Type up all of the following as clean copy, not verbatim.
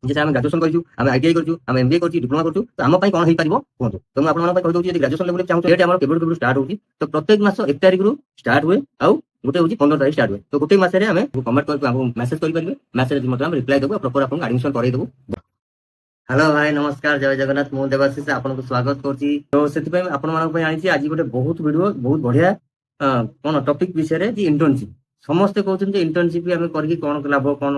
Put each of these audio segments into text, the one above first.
যে ଆମେ ଗ୍ରାଜୁଏସନ କରିଛୁ, ଆମେ ଆଇଟିଆଇ କରିଛୁ, ଆମେ ଏମବିଏ କରିଛୁ, ଡିପ୍ଲୋମା କରିଛୁ, ତ ଆମ ପାଇଁ କଣ ହେଇପାରିବ କୁହନ୍ତୁ। ତ ମୁଁ ଆପଣମାନଙ୍କ ପାଇଁ କହିଦେଉଛି, ଯଦି ଗ୍ରାଜୁଏସନ ଲେଭେଲରେ ଚାହୁଁଛୁ, ଡେଟ୍ ଆମର କେବେଠୁ ଷ୍ଟାର୍ଟ ହଉଛି। ତ ପ୍ରତ୍ୟେକ ମାସ 1 ତାରିଖରୁ ଷ୍ଟାର୍ଟ ହୁଏ, ଆଉ ଗୋଟେ ହଉଛି 15 ତାରିଖ ଷ୍ଟାର୍ଟ ହୁଏ। ତ ଗୋଟେ ମାସରେ ଆମେ କମେଣ୍ଟ କରି ଆମକୁ ମେସେଜ କରିପାରିବେ, ମେସେଜ ମଧ୍ୟ ଆମେ ରିପ୍ଲାଏ ଦେବୁ, ପ୍ରପର ଆପଣଙ୍କୁ ଆଡମିସନ କରେଇଦେବୁ। हेलो भाई नमस्कार, जय जगन्नाथ। मु देवाशीष आपको स्वागत करछि। तो सेति आपण मानक पई आनिछि आज गोटे बहुत वीडियो, बहुत बढ़िया कोन टॉपिक विषय रे, जे इंटर्नशिप। समस्त कहउछन जे इंटर्नशिप हमें करके कोन लाभ कोन।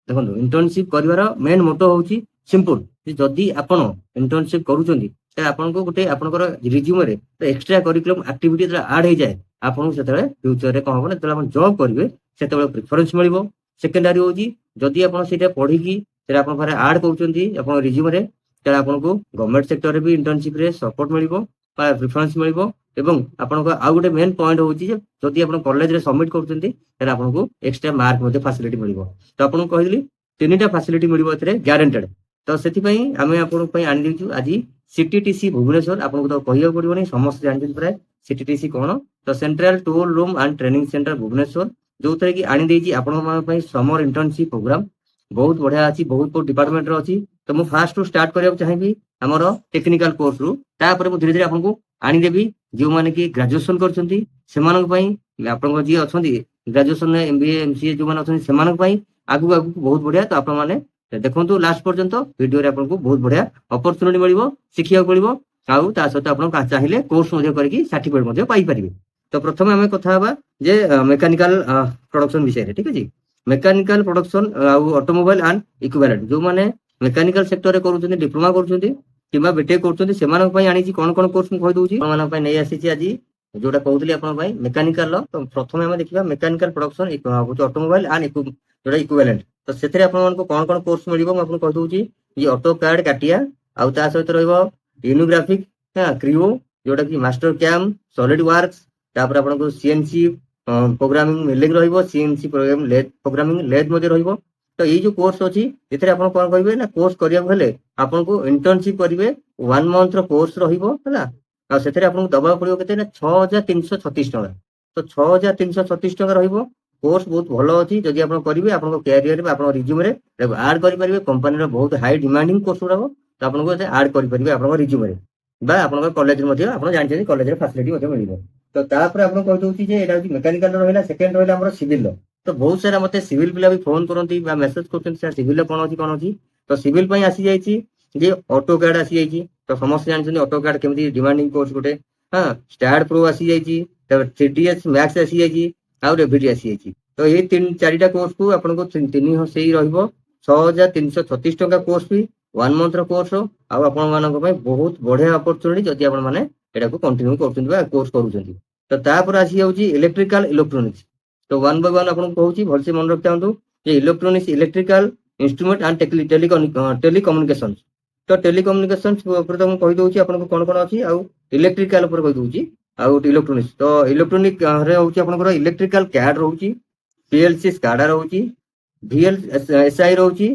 देखो इंटर्नशिप करिवार मेन मोटो होची सिंपल, जे जदी आपण इंटर्नशिप करूछंती त आपन को गोटे आपनकर रिज्यूम रे एक्स्ट्रा करिकुलम एक्टिविटी जरा ऐड हे जाय, आपन सेतले फ्यूचर रे कोन होबो, जदि आपण जॉब करिवे सेतले प्रेफरेंस मिलिबो। सेकेंडरी होची जदी आपण सेटा पढी की सेटा आपण पारे ऐड करूछंती आपण रिज्यूम रे, त आपन को गवर्नमेंट सेक्टर रे भी इंटर्नशिप रे सपोर्ट मिलिबो, प्रेफरेंस मिलिबो। एवं आपन को आ गोटे मेन पॉइंट होची जे जदी आपण कॉलेज रे सबमिट करूछंती त आपन को एक्स्ट्रा मार्क मध्ये फैसिलिटी मिलिबो। तो आपन कहली तीनटा फैसिलिटी मिलिबो एथरे गारंटेड। तो सेति पई हमें आपन पई आनि दिछु आज सीटीटीसी भुवनेश्वर। आपन को तो कहियो पड़िबो नै, समस्त जानछन प्राय सीटीटीसी कोन। तो central tool room and training centre Bhubaneswar, जो थरे की आनि देछि आपन मान पई समर इंटर्नशिप प्रोग्राम बहुत बढ़िया अछि, बहुत डिपार्टमेंट रो अछि। तो मु फास्ट टू स्टार्ट करिया चाहिबी हमर टेक्निकल कोर्स रु, तापर मु धीरे धीरे आपन को आनि देबी जो माने की ग्रेजुएशन करछंती सेमानक पई, आपन को जी अछंती ग्रेजुएशन में एमबीए एमसीए जो माने अछंती सेमानक पई आगु आगु बहुत बढ़िया। तो आपण माने देखंतु लास्ट पर्यंत वीडियो रे आपन को बहुत बढ़िया अपॉर्चुनिटी मिलिबो, शिखिया पड़िबो, आउ ता सहित आपण का चाहिले कोर्स मध्ये करके सर्टिफिकेट मध्ये पाई परिबे। तो प्रथमे हमें कथा हबा जे मेकानिकल प्रोडक्शन विषय रे, ठीक अछि। Mechanical production automobile and equivalent, जो माने मेकानिकल सेक्टर रे करूछन्ती, डिप्लोमा करूछन्ती किबा बीटेक करूछन्ती, सेमानक पई आनिछि कोन कोन कोर्स मु कहि दउछि। मानक पई नै आसीछि आज जोटा कहउतली आपन पई मेकानिकल। तो प्रथमे हम देखिबा मेकानिकल प्रोडक्शन ऑटोमोबाइल एंड जोटा इक्विवेलेंट। तो सेथरे आपन मानको कोन कोन कोर्स मिलिबो मैं आपन कहि दउछि। ये ऑटोकैड काटिया, आउ ता सहित रहइबो यूनिग्राफिक, क्रियो जोटा कि मास्टर कैम, सॉलिड वर्क्स, तापर आपन को सीएनसी प्रोग्रामिंग मिलिंग रहइबो, सीएनसी प्रोग्राम प्रोग्रामिंग लेथ मध्ये रहइबो। तो ये जो कोर्स अछि एथरे आपन कोन कहिबे ना, कोर्स करिया हेले आपन को इंटर्नशिप करिवे 1 मंथ रो कोर्स रहिबो हला। आ सेथरे आपन को दबा पड़िबो केते ना 6336 टका। तो 6336 टका रहिबो। कोर्स बहुत भलो अछि, जदि आपन करिवे आपन को कैरियर में आपन रिज्यूम रे ऐड करि परिबे। कंपनी रो बहुत हाई डिमांडिंग कोर्स रहबो, तो आपन को ऐड करि परिबे आपन रिज्यूम रे, बा आपन कॉलेज मध्ये आपन जानछथि कॉलेज रे फैसिलिटी मध्ये मिलिबो। तो तापर आपन कहि दउछि जे एटा होछि मेकानिकल रहइला। सेकंड रहइला हमर सिविल रो। तो बहुत सारा मते सिविल पिला भी फोन करंती बा मेसेज करछन, सर सिविल कोन अछि। तो सिविल पई आसी जाईछि जे ऑटोकैड आसी जाईछि। तो समस्त जानछथि ऑटोकैड केमति डिमांडिंग कोर्स गोटे। हां, स्टैड प्रो आसी जाईछि, तो 3ds मैक्स आसी जाईछि, आ रेविटी आसी जाईछि। तो ये 3-4टा कोर्स को आपन को 3 सेही रहइबो। 6336 टका कोर्स भी 1 मंथ रो कोर्स, आ आपन मानक पई बहुत बढ़िया अपॉर्चुनिटी जदि आपन माने एटा को कंटिन्यू करछथि बा कोर्स करूछथि। तो तापर आसी जाउछि इलेक्ट्रिकल इलेक्ट्रॉनिक्स। तो 1 बाय 1 आपन कहउछि, भलसे मन रख चाहंतु जे electronics, electrical instrument and telecommunications. तो टेलीकम्युनिकेशंस ऊपर तो कहि दउछि आपन को कोन कोन अछि, आ इलेक्ट्रिकल ऊपर कहि दउछि, आ इलेक्ट्रॉनिक्स। तो इलेक्ट्रॉनिक रे होछि आपन को इलेक्ट्रिकल कैड रहउछि, पीएलसी स्काडा रहउछि, वीएलएसआई रहउछि,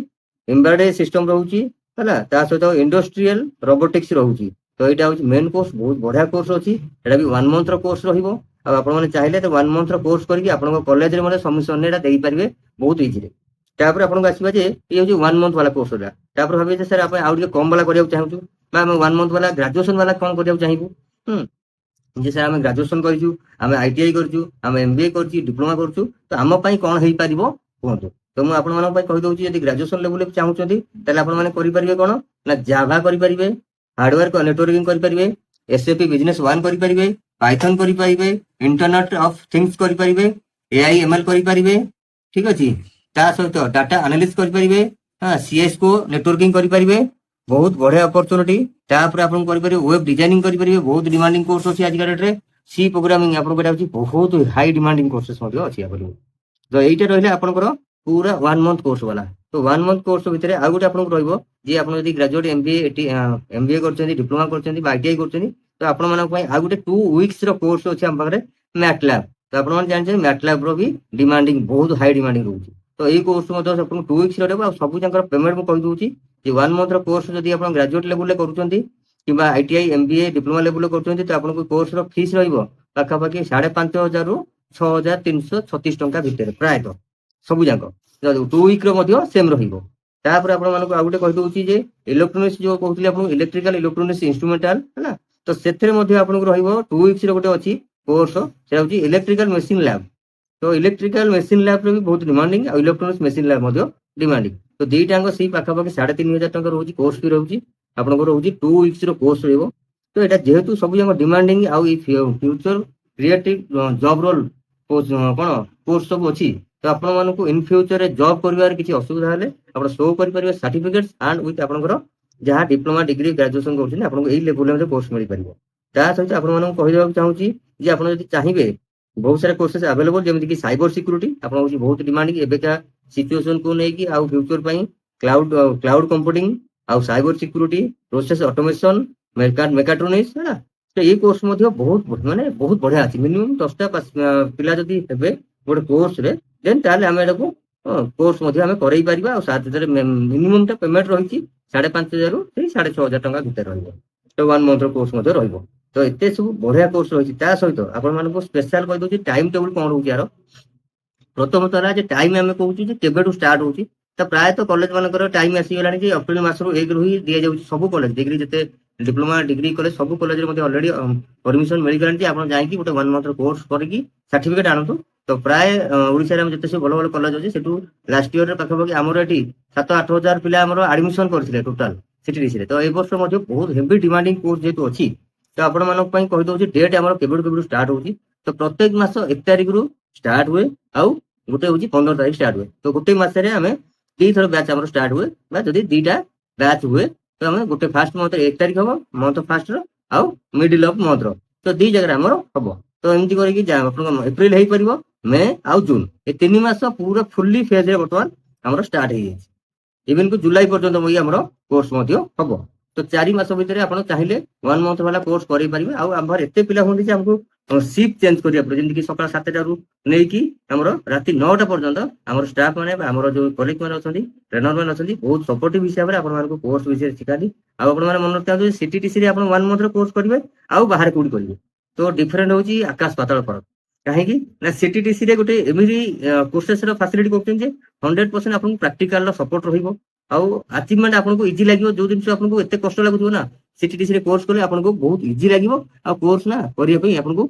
एम्बेडेड सिस्टम रहउछि हला। ता सहित इंडस्ट्रियल रोबोटिक्स रहउछि। तो एटा होछि मेन कोर्स, बहुत बढ़िया कोर्स अछि। एटा भी 1 मंथ रो कोर्स रहिबो। आ आपण माने चाहिले तो 1 मंथ रो कोर्स करके आपण को कॉलेज रे माने सबमिशन एटा देई परिबे बहुत इजी रे। तापर आपण को आसीबा जे ये होछि 1 मंथ वाला कोर्स रा। तापर भाबे जे सर आपण आउ जे कम वाला करिया चाहू, बा हम 1 मंथ वाला ग्रेजुएशन वाला कोन करिया चाहिबो। जे सर हम ग्रेजुएशन करिछु, हम आईटीआई करिछु, हम एमबीए करिछु, डिप्लोमा करिछु, तो हम पई कोन हेई परिबो कोंतु। तो मु आपण मानक पई कहि दउछि, यदि ग्रेजुएशन लेवल पे चाहूछथि तले आपण माने करि परिबे कोन ना, जावा करि परिबे, हार्डवेयर को नेटवर्किंग करि परिबे, एसएपी बिजनेस 1 करि परिबे, पाइथन करि परिबे, इंटरनेट ऑफ थिंग्स करि परिबे, एआई एमएल करि परिबे, ठीक अछि। ता सहित डाटा एनालिसिस करि परिबे, हां सीएस को नेटवर्किंग करि परिबे, बहुत बढ़िया अपॉर्चुनिटी। तापर आपण करि परिबे वेब डिजाइनिंग करि परिबे, बहुत डिमांडिंग कोर्स अछि आज का डेट रे। सी प्रोग्रामिंग आपण को अछि बहुत हाई डिमांडिंग कोर्सेस मध्ये अछि आपन। तो एइटा रहले आपण को पूरा 1 मंथ कोर्स वाला। तो 1 मंथ कोर्स भितरे आ गुटे आपण को रहइबो जे आपण यदि ग्रेजुएट एमबीए करछन्ती, डिप्लोमा करछन्ती, बा आईटीआई करछन्ती, तो आपण मानक पई आ गुटे 2 वीक्स रो कोर्स अछि हम पाखरे मैटलैब। तो आपण मान जानछन मैटलैब रो भी डिमांडिंग बहुत हाई डिमांडिंग रहउछि। तो एई कोर्स मध्ये आपण 2 वीक्स रहइबो। आ सब जंकर पेमेंट मु कहि दउछि जे 1 मंथ रो कोर्स जदि आपण ग्रेजुएट लेवल ले करूछन्ती किबा आईटीआई एमबीए डिप्लोमा लेवल ले करूछन्ती, तो आपण को कोर्स रो फीस रहइबो पाखा पाखी 5500 रु 6336 टंका भितरे प्राय। तो सब जंक 2 वीक रो मध्ये सेम रहइबो। तापर आपण मानक आ गुटे कहि दउची जे इलेक्ट्रोनिक्स जो कहउतली आपण इलेक्ट्रिकल इलेक्ट्रोनिक्स इंस्ट्रूमेंटल हैला तो सेथरे मध्ये आपण रहइबो 2 वीक्स रे गुटे अछि कोर्स से होची इलेक्ट्रिकल मशीन लैब तो इलेक्ट्रिकल मशीन लैब रे भी बहुत डिमांडिंग और इलेक्ट्रोनिक्स मशीन लैब मध्ये डिमांडिंग तो दुईटांग से पाखा पाखी 3500 टका रहउची कोर्स भी रहउची आपण रहउची 2 वीक्स रो कोर्स रहइबो तो एटा जेहेतु सब जंग डिमांडिंग आउ ई फ्यूचर क्रिएटिव जॉब रोल कोन कोर्स सब अछि तो आपण मानकु इन फ्यूचर रे जॉब करबार किछि असुविधा हले आपण शो करि परिबे सर्टिफिकेट्स एंड विथ आपनकर जहा डिप्लोमा डिग्री ग्रेजुएशन करछिन आपन एई लेवल रे कोर्स मिल परिबो ता सहित आपण मानकु कहि देबा चाहूची जे आपण जदि चाहिबे बहुत सारे कोर्सेस अवेलेबल जेमति कि साइबर सिक्योरिटी आपण होची बहुत डिमांडिंग एबे का सिचुएशन को नै कि आउ फ्यूचर पई क्लाउड कंप्यूटिंग आउ साइबर सिक्योरिटी प्रोसेस ऑटोमेशन मेकाट्रोनिक्स है तो ये कोर्स मध्ये बहुत माने बहुत बढ़िया अछि मिनिमम 10टा पिला जदि हेबे गोटे कोर्स रे देन ताले हम एडको कोर्स मध्ये हम करई परिबा और साथ जरे मिनिमम टा पेमेंट रहिछि 5500 रु 6500 टका भीतर रहइबो तो 1 मंथ रो कोर्स मध्ये रहइबो तो एते सब बढ़िया कोर्स रहिछि ता सहित आपण मानको स्पेशल कहि दोछि टाइम टेबल कोन होछि यार प्रथम तरा जे टाइम हम कहउछि जे केबेटू स्टार्ट होछि तो प्राय तो कॉलेज मानकर टाइम आसी गलानी जे अप्रैल मास रो 1 रु ही दिया जाउछि सब कॉलेज डिग्री जते डिप्लोमा डिग्री कॉलेज सब कॉलेज रे मध्ये ऑलरेडी परमिशन मिल गलानी जे आपण जाई कि गोटे 1 मंथ रो कोर्स करकी सर्टिफिकेट आनतु तो प्राय ओडिसा रे हम जते से बड़ बड़ कॉलेज अछि सेटू लास्ट ईयर रे पाखा पाखी हमर एठी 7-8 पिला हमर एडमिशन करथिले टोटल सीटीडीसी रे तो ए वर्ष मध्ये बहुत हेवी डिमांडिंग कोर्स जेतु अछि तो आपण मानक पई कहि दउछि डेट हमर केबेडू स्टार्ट होछि तो प्रत्येक मास 1 तारिख रु स्टार्ट हुए आउ गोटे होछि 15 तारिख स्टार्ट हुए तो गोटे मास रे हमें 3 थर बैच हमर स्टार्ट हुए बा जदि 2टा बैच हुए तो हमें गोटे फर्स्ट मंथ 1 तारिख हबो मंथ फर्स्ट रो आउ मिडिल ऑफ मंथ रो तो दी जगह हमर हबो तो एमती करिकि जा अपन अप्रैल हेई परिबो मे आउ जून ए 3 मास पूरा फुल्ली फेज रे वर्तमान हमर स्टार्ट हेई छै इवन को जुलाई पर्यंत मई हमर कोर्स मध्ये हबो तो 4 मास भीतर आपण चाहिले 1 मंथ वाला कोर्स करि परिबे आउ हमर एते पिला होंदी जे हमको शिफ्ट चेंज करिया पड़े जेंति कि सकाळ 7टा रु नै कि हमर राति 9टा पर्यंत हमर स्टाफ माने हमर जो कलीग माने अछंती ट्रेनर माने अछंती बहुत सपोर्टिव हिसाब रे आपण मानको कोर्स विषय सिखाली आ आपण माने मन रखता जे सीटीटीसी रे आपण 1 मंथ रो कोर्स करिवे आउ बाहर कोडी करिवे तो डिफरेंट होची आकाश पाताल फरक काहे कि ना सीटीटीसी रे गोटे एमिरी कोर्सेस रो फैसिलिटी कोकतेन जे 100% आपण प्रैक्टिकल रो सपोर्ट रहिबो आउ अचीवमेंट आपन को इजी लागिवो जो दिन से आपन को एते कष्ट लागुथो ना सीटीटीसी रे कोर्स करले आपन को बहुत इजी लागिवो आ कोर्स ना करिया पई आपन को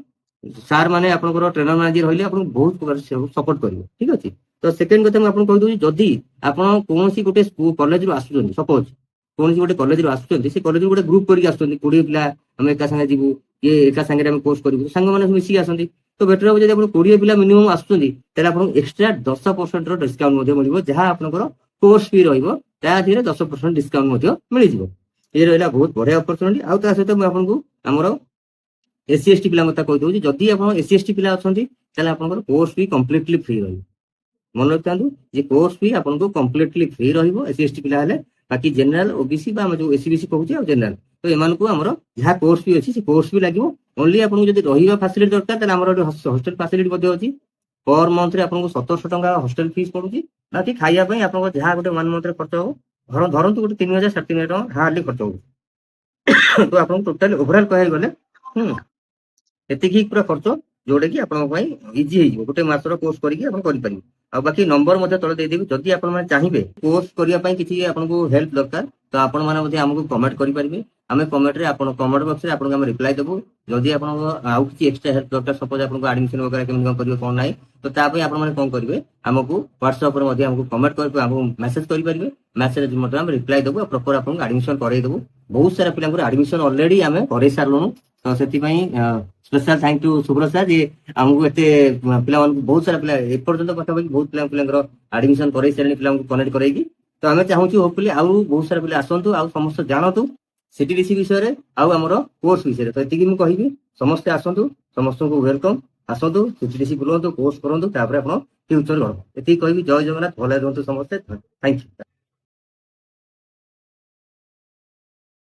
सार माने आपन को ट्रेनर माने जे रहले आपन बहुत प्रकार सपोर्ट करिवो ठीक अछि तो सेकंड कथा हम आपन कहि दोछि जदी आपन कोनोसी गोटे स्कूल कॉलेज रो आसुछन सपोज कोनोसी गोटे कॉलेज रो आसुछन से कॉलेज रो गोटे ग्रुप करिक आसुछन 20 पिला हम एका संगे जीवु ये एका संगे हम कोर्स करिवु संग माने मिसी आसंती तो बेटर हो जदी आपन 20 पिला मिनिमम आसुछन तेला आपन एक्स्ट्रा 10% रो डिस्काउंट मध्ये मिलिबो जहा आपन को कोर्स फी रहिबो ता धीरे 10% डिस्काउंट मध्ये मिलि जिवो ये रहला बहुत बढ़िया अपॉर्चुनिटी आ ता सहित मैं आपन को हमरो एससी एसटी पिला मता कहि दोछि जदी आपन एससी एसटी पिला अछंती ताले आपन को कोर्स फी कंप्लीटली फ्री रहिबो मन रखतांतु जे कोर्स फी आपन को कंप्लीटली फ्री रहिबो एससी एसटी पिला हले बाकी जनरल ओबीसी बा हम जो एससीबीसी कहउछि आ जनरल तो एमान को हमरो जहा कोर्स फी अछि से कोर्स फी लागिवो ओनली आपन को जदी रहिबा फैसिलिटी दरकार ताले हमरो हॉस्टल फैसिलिटी मध्ये अछि पर मंथ रे आपन को 1700 टका हॉस्टल फीस पडुछि बाकी खाइया पई आपन को जहा गोटे 1 मंथ रे खर्च हो धरंतु गोटे 3000 3500 टका हार्डली खर्च हो तो आपन टोटल ओवरऑल कहै गले एतिकी पूरा खर्च जोड़े कि आपन पई इजी हे गोटे मास रो कोर्स करिकि आपन करि परिबे आ बाकी नंबर मध्ये तळे दे देबी जदी आपन माने चाहिबे कोर्स करिया पई किछि आपन को हेल्प दरकार तो आपन माने मध्ये हमकु कमेंट करि परिबे हमें कमेंट रे आपन कमेंट बॉक्स रे आपन हम रिप्लाई देबो जदी आपन आउ किछि एक्स्ट्रा हेल्प दरकार सपोज आपन को एडमिशन वगैरह केमन करिवे कोन नाही तो ता पई आपन माने कोन करिवे हमकु WhatsApp रे मध्ये हमकु कमेंट करबे हमकु मेसेज करि परिबे मेसेज मध्ये हम रिप्लाई देबो प्रॉपर आपन एडमिशन करइ देबो बहुत सारा पिलांको एडमिशन ऑलरेडी हमें करे सारलोनु तो सेति पई special thank you Subrata sir जे हमकु एते पिला मानकु बहुत सारा पिला ए पर्यंत कथा बई बहुत पिलांको एडमिशन करे सारनी पिलांको कनेक्ट करैकी तो हमें चाहूची होपफुली आउ बहुत सारा पिला आसंतु आउ समस्त जानतु सीटीडीसी विषय रे आउ हमरो कोर्स विषय रे तो एतिकी मु कहिबी समस्त आसंतु समस्त को वेलकम आसंतु सीटीडीसी बुलंतु कोर्स करंतु तापर आपण फ्यूचर गरो एतिकी कहिबी जय जगन्नाथ भले रहंतु समस्त थैंक यू।